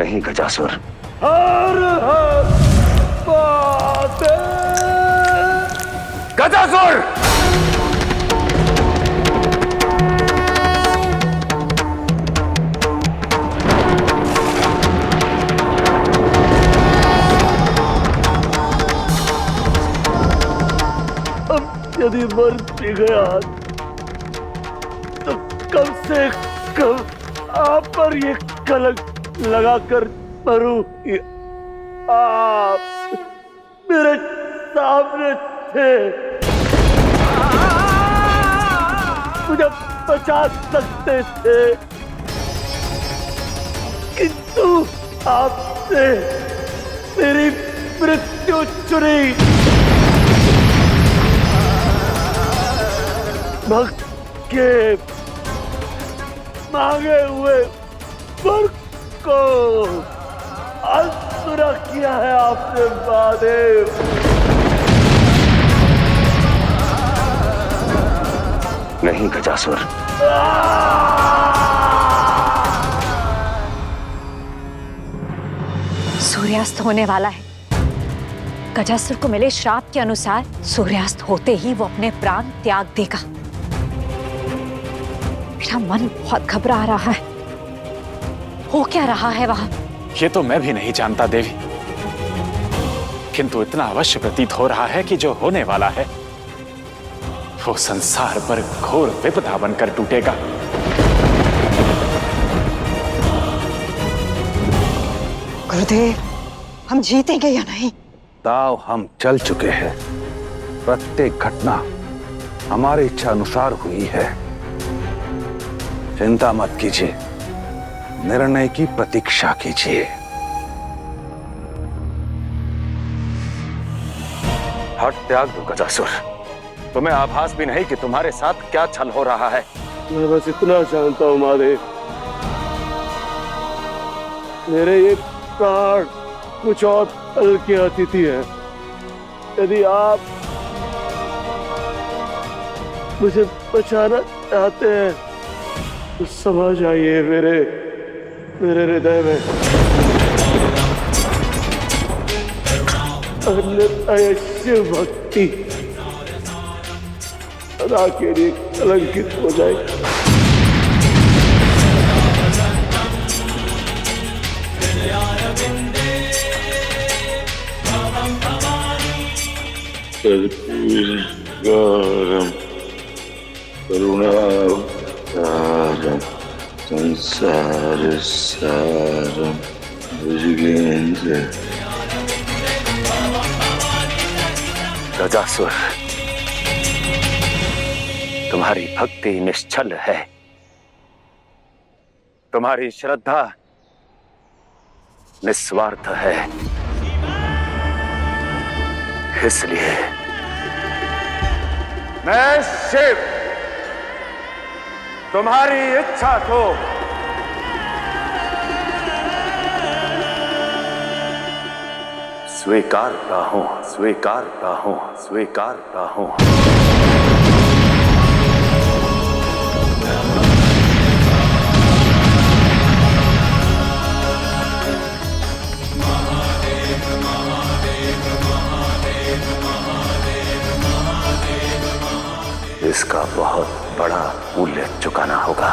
नहीं गजासुर। हर हर महादेव। गजासुर! यदि मर भी गया तो कम से कम आप पर ये कलंक लगाकर मरूं कि आप मेरे सामने थे, मुझे बचा सकते थे, किंतु आपने मेरी मृत्यु चुनी। भक्त के मांगे हुए वर को अधूरा किया है आपने महादेव। नहीं गजासुर। सूर्यास्त होने वाला है। गजासुर को मिले श्राप के अनुसार सूर्यास्त होते ही वो अपने प्राण त्याग देगा। मेरा मन बहुत घबरा रहा है। हो क्या रहा है वहां? ये तो मैं भी नहीं जानता देवी, किंतु इतना अवश्य प्रतीत हो रहा है कि जो होने वाला है वो संसार पर घोर विपदा बनकर टूटेगा। गुरुदेव, हम जीतेंगे या नहीं? दाव हम चल चुके हैं। प्रत्येक घटना हमारी इच्छा अनुसार हुई है। चिंता मत कीजिए, निर्णय की प्रतीक्षा कीजिए। हट त्याग दो गजासुर। तुम्हें आभास भी नहीं कि तुम्हारे साथ क्या छल हो रहा है। मैं बस इतना जानता हूं महादेव, मेरे ये प्राण कुछ और पल के अतिथि है। यदि आप मुझे बचाना चाहते हैं तो समा जाइए मेरे हृदय में, अन्यथा ये शिव भक्ति सदा के लिए कलंकित हो जाएगी। कर्पूरगौरम करुणावतारम संसार सारम भुजगेंद्र। गजासुर, तुम्हारी भक्ति निश्चल है, तुम्हारी श्रद्धा निस्वार्थ है, इसलिए मैं शिव तुम्हारी इच्छा को स्वीकारता हूं, स्वीकारता हूं, स्वीकारता हूं। इसका बहुत बड़ा मूल्य चुकाना होगा।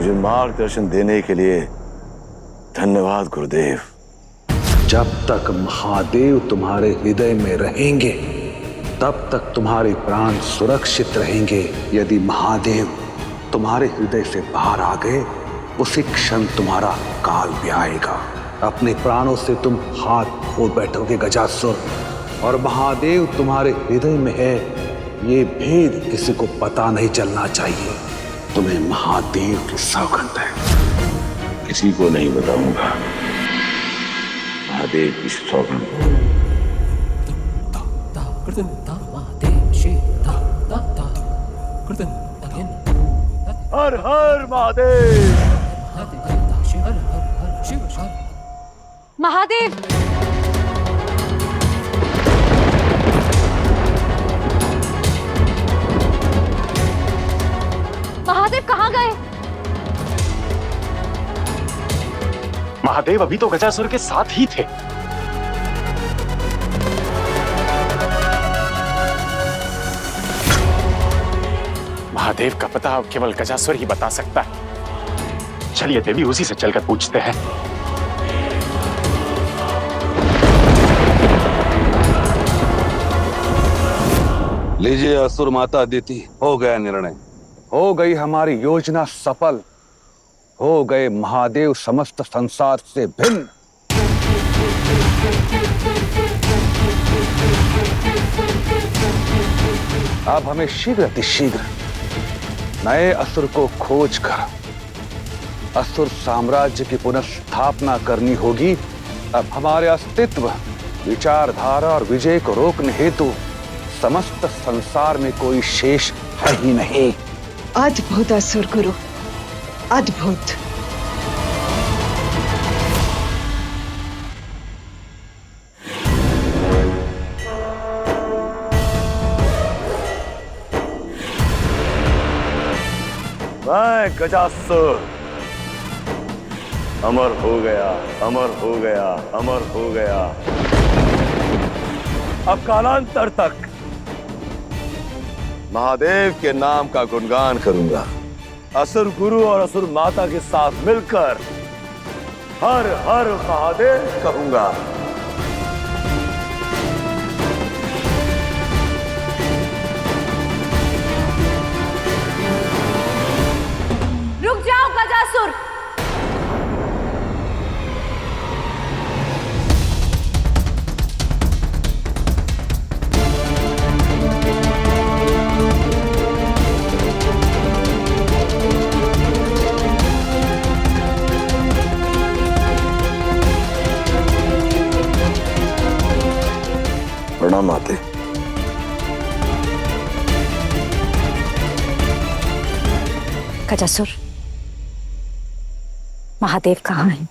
मुझे मार्गदर्शन देने के लिए धन्यवाद गुरुदेव। जब तक महादेव तुम्हारे हृदय में रहेंगे तब तक तुम्हारे प्राण सुरक्षित रहेंगे। यदि महादेव तुम्हारे हृदय से बाहर आ गए उसी क्षण तुम्हारा काल भी आएगा। अपने प्राणों से तुम हाथ खो बैठोगे गजासुर, और महादेव तुम्हारे हृदय में है ये भेद किसी को पता नहीं चलना चाहिए। तुम्हें महादेव की सौगंध है। किसी को नहीं बताऊंगा महादेव की सौगंध। हर हर महादेव। महादेव, महादेव कहाँ गए? महादेव अभी तो गजासुर के साथ ही थे। महादेव का पता अब केवल गजासुर ही बता सकता है। चलिए देवी उसी से चलकर पूछते हैं। लीजिए असुर माता अदिति, हो गया निर्णय, हो गई हमारी योजना सफल, हो गए महादेव समस्त संसार से भिन्न। अब हमें शीघ्र अतिशीघ्र नए असुर को खोज कर असुर साम्राज्य की पुनर्स्थापना करनी होगी। अब हमारे अस्तित्व, विचारधारा और विजय को रोकने हेतु समस्त संसार में कोई शेष है ही नहीं। अद्भुत असुर गुरु, अद्भुत। मैं गजासुर अमर हो गया, अमर हो गया, अमर हो गया। अब कालांतर तक महादेव के नाम का गुणगान करूंगा। असुर गुरु और असुर माता के साथ मिलकर हर हर महादेव कहूंगा। रुक जाओ गजासुर। प्रणाम माते। गजासुर, महादेव कहाँ हैं?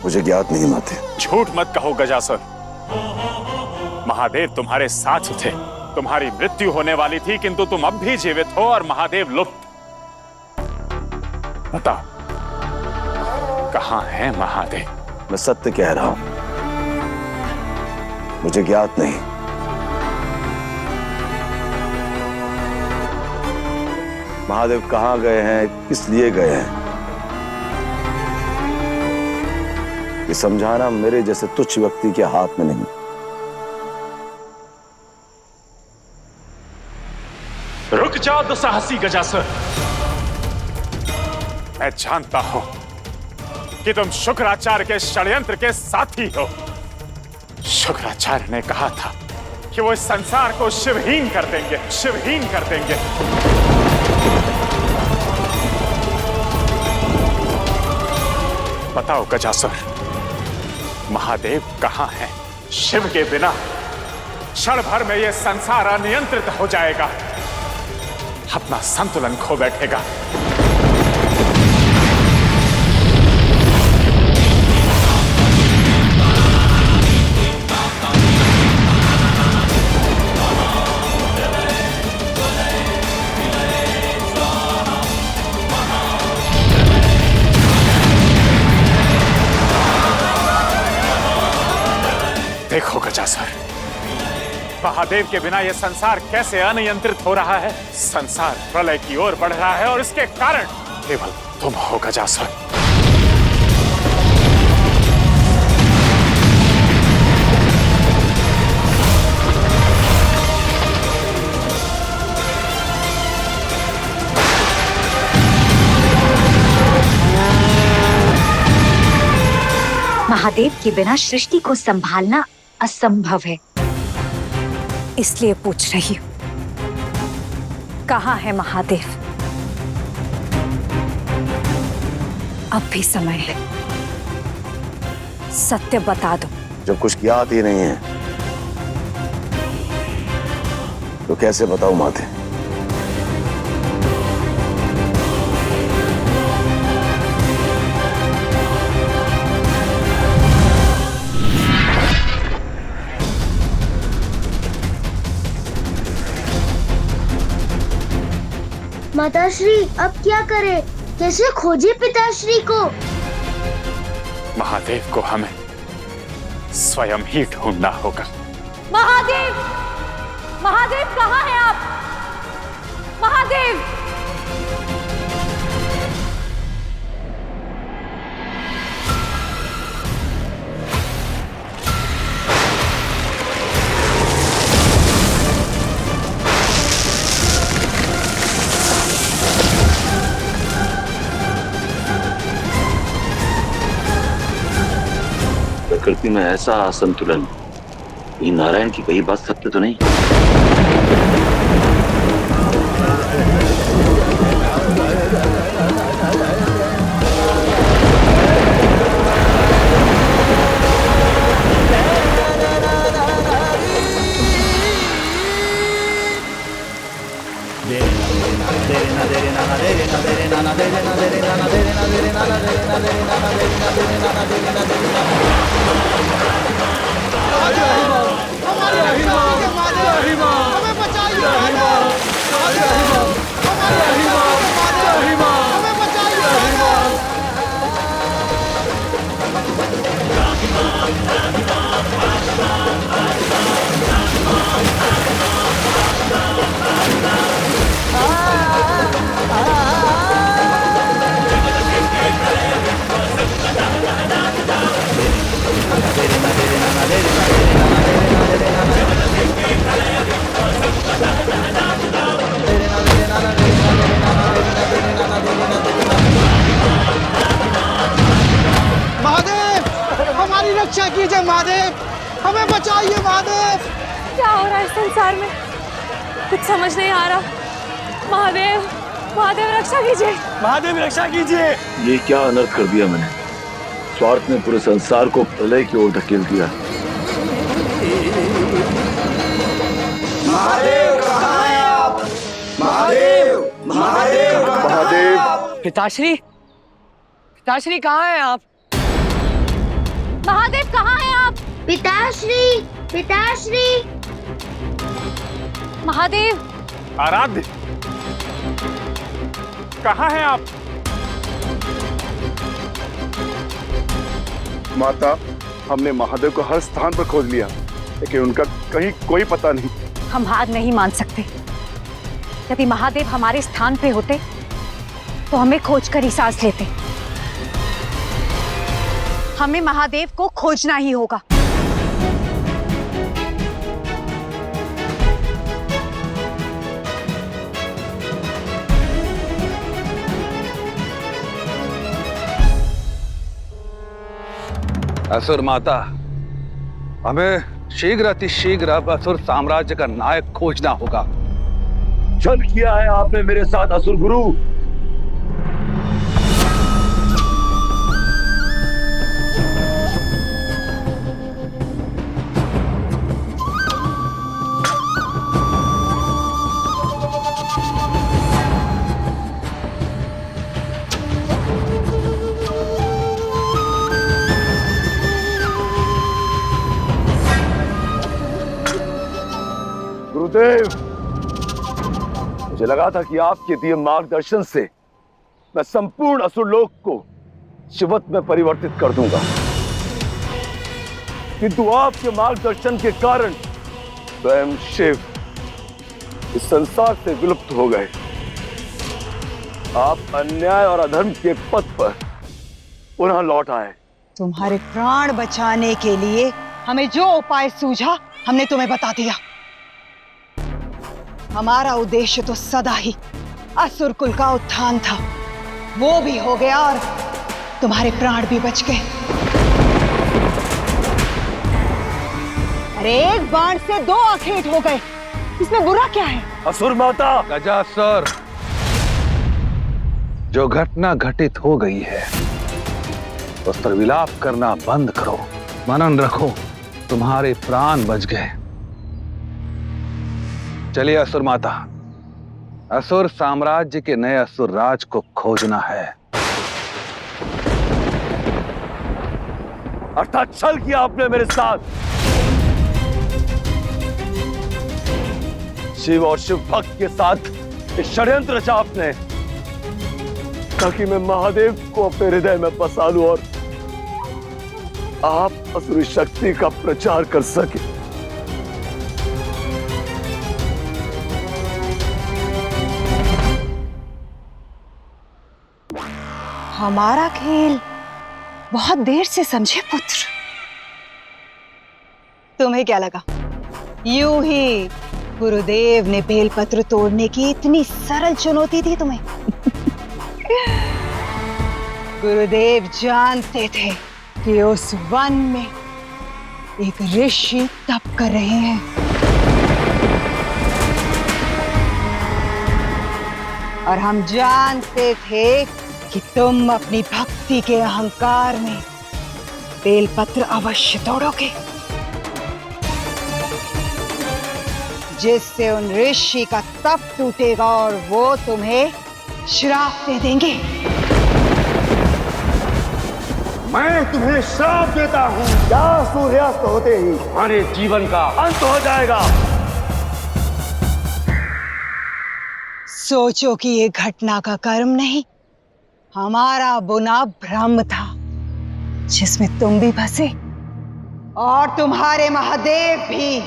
मुझे ज्ञात नहीं माते। झूठ मत कहो गजासुर। महादेव तुम्हारे साथ थे। तुम्हारी मृत्यु होने वाली थी किंतु तुम अब भी जीवित हो और महादेव लुप्त। बताओ कहां है महादेव? मैं सत्य कह रहा हूं, मुझे ज्ञात नहीं। महादेव कहां गए हैं, किस लिए गए हैं, ये समझाना मेरे जैसे तुच्छ व्यक्ति के हाथ में नहीं। रुक जाओ दुस्साहसी गजासुर। मैं जानता हूं कि तुम शुक्राचार्य के षड्यंत्र के साथी हो। शुक्राचार्य ने कहा था कि वो इस संसार को शिवहीन कर देंगे, शिवहीन कर देंगे। बताओ गजासुर, महादेव कहां है? शिव के बिना क्षण भर में यह संसार अनियंत्रित हो जाएगा, अपना संतुलन खो बैठेगा। देखो गजासुर, महादेव के बिना यह संसार कैसे अनियंत्रित हो रहा है। संसार प्रलय की ओर बढ़ रहा है और इसके कारण केवल तुम हो गजासुर। महादेव के बिना सृष्टि को संभालना असंभव है, इसलिए पूछ रही हूं, कहाँ है महादेव? अब भी समय है, सत्य बता दो। जब कुछ याद ही नहीं है तो कैसे बताऊं माते? माताश्री अब क्या करें? कैसे खोजे पिताश्री को? महादेव को हमें स्वयं ही ढूंढना होगा। महादेव, महादेव कहाँ हैं आप? महादेव! प्रकृति में ऐसा असंतुलन, ये नारायण की कही बात सत्य तो नहीं? रक्षा कीजिए महादेव, हमें बचाइए महादेव। क्या हो रहा है संसार में? कुछ समझ नहीं आ रहा। महादेव, महादेव रक्षा कीजिए। महादेव रक्षा कीजिए। ये क्या अनर्थ कर दिया मैंने? स्वार्थ ने पूरे संसार को प्रलय की ओर धकेल दिया। महादेव कहाँ हैं आप? महादेव, महादेव, महादेव। पिताश्री, पिताश्री कहाँ हैं आप? महादेव कहाँ हैं आप? पिताश्री, पिताश्री। महादेव। आराध्य, कहाँ हैं आप? माता, हमने महादेव को हर स्थान पर खोज लिया, लेकिन उनका कहीं कोई पता नहीं। हम हार नहीं मान सकते। यदि महादेव हमारे स्थान पे होते तो हमें खोज कर ही सांस लेते। हमें महादेव को खोजना ही होगा। असुर माता, हमें शीघ्र अतिशीघ्र अब असुर साम्राज्य का नायक खोजना होगा। छल किया है आपने मेरे साथ असुर गुरु। गुरुदेव, मुझे लगा था कि आपके दिए मार्गदर्शन से मैं संपूर्ण असुरलोक को शिवत्व में परिवर्तित कर दूंगा। किंतु आपके मार्गदर्शन के कारण स्वयं शिव इस संसार से विलुप्त हो गए। आप अन्याय और अधर्म के पथ पर पुनः लौट आए। तुम्हारे प्राण बचाने के लिए हमें जो उपाय सूझा हमने तुम्हें बता दिया। हमारा उद्देश्य तो सदा ही असुर कुल का उत्थान था, वो भी हो गया और तुम्हारे प्राण भी बच गए। अरे एक बाण से दो अखेट हो गए, इसमें बुरा क्या है? असुर माता! गजासुर, जो घटना घटित हो गई है उस पर विलाप करना बंद करो। मनन रखो, तुम्हारे प्राण बच गए। चलिए असुर माता, असुर साम्राज्य के नए असुर राज को खोजना है। अर्थात छल किया आपने मेरे साथ। शिव और शिव भक्त के साथ एक षड्यंत्र रचा आपने ताकि मैं महादेव को अपने हृदय में बसा लूं और आप असुरी शक्ति का प्रचार कर सके। हमारा खेल बहुत देर से समझे पुत्र। तुम्हें क्या लगा यूं ही गुरुदेव ने बेलपत्र तोड़ने की इतनी सरल चुनौती दी तुम्हें? गुरुदेव जानते थे कि उस वन में एक ऋषि तप कर रहे हैं। और हम जानते थे कि तुम अपनी भक्ति के अहंकार में बेलपत्र अवश्य तोड़ोगे, जिससे उन ऋषि का तप टूटेगा और वो तुम्हें श्राप दे देंगे। मैं तुम्हें श्राप देता हूं, क्या सूर्यास्त होते ही तुम्हारे जीवन का अंत हो जाएगा। सोचो कि ये घटना का कर्म नहीं, हमारा बुना भ्रम था जिसमें तुम भी फंसे और तुम्हारे महादेव भी।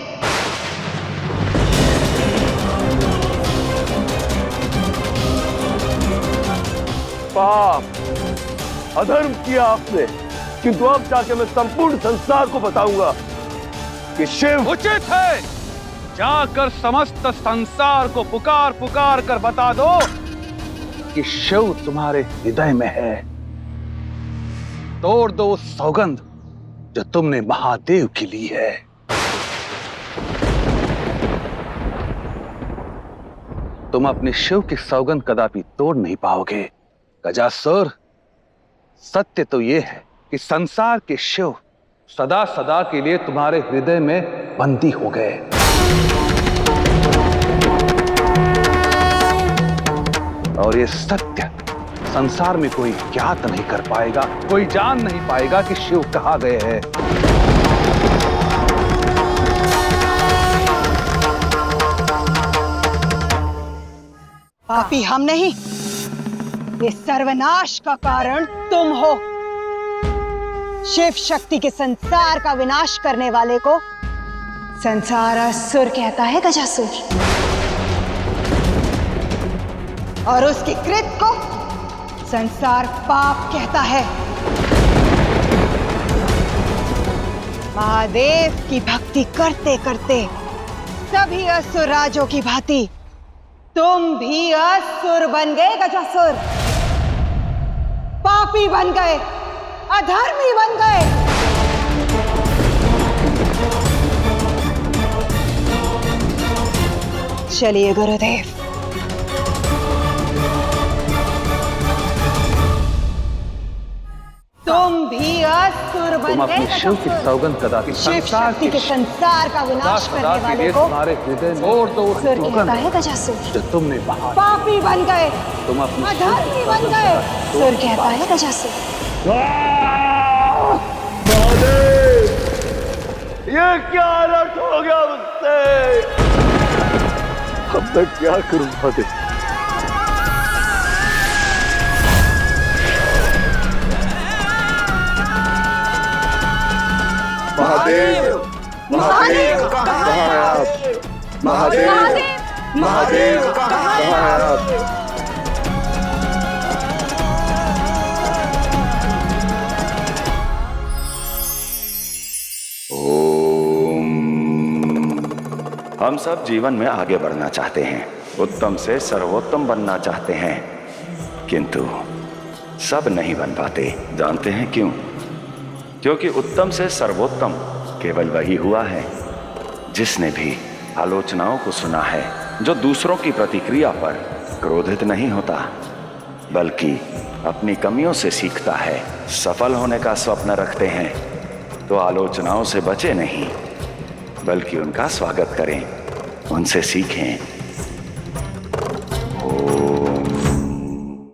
पाप अधर्म किया आपने, किंतु अब जाके मैं संपूर्ण संसार को बताऊंगा कि शिव उचित है। जाकर समस्त संसार को पुकार पुकार कर बता दो कि शिव तुम्हारे हृदय में है। तोड़ दो उस सौगंध जो तुमने महादेव की ली है। तुम अपने शिव की सौगंध कदापि तोड़ नहीं पाओगे। गजासुर, सत्य तो यह है कि संसार के शिव सदा सदा के लिए तुम्हारे हृदय में बंदी हो गए। और ये सत्य संसार में कोई ज्ञात नहीं कर पाएगा, कोई जान नहीं पाएगा कि शिव कहाँ गए हैं। पापी हम नहीं, इस सर्वनाश का कारण तुम हो। शिव शक्ति के संसार का विनाश करने वाले को संसार असुर कहता है गजासुर, और उसकी कृत को संसार पाप कहता है। महादेव की भक्ति करते करते सभी असुर राजों की भांति तुम भी असुर बन गए गजासुर, पापी बन गए, अधर्मी बन गए। चलिए गुरुदेव, तुम भी असुर बन तुम गए। अपने शिव की सौगंध कदापि शिव शक्ति के संसार का विनाश करने वाले को तुम्हारे हृदय में तोड़ दो उस असुर कहता सौगंध है गजासुर, जो तुमने बहा। पापी बन गए, तुम अपने अधर्मी बन गए। असुर कहता है गजासुर। महादेव, ये क्या अलर्ट हो गया मुझसे? अब मैं क्या करूं महादेव? महादेव महादेव कहाँ हैं आप? महादेव महादेव कहाँ हैं आप? हम सब जीवन में आगे बढ़ना चाहते हैं, उत्तम से सर्वोत्तम बनना चाहते हैं, किंतु सब नहीं बन पाते। जानते हैं क्यों? क्योंकि उत्तम से सर्वोत्तम केवल वही हुआ है जिसने भी आलोचनाओं को सुना है, जो दूसरों की प्रतिक्रिया पर क्रोधित नहीं होता, बल्कि अपनी कमियों से सीखता है। सफल होने का स्वप्न रखते हैं तो आलोचनाओं से बचे नहीं, बल्कि उनका स्वागत करें, उनसे सीखें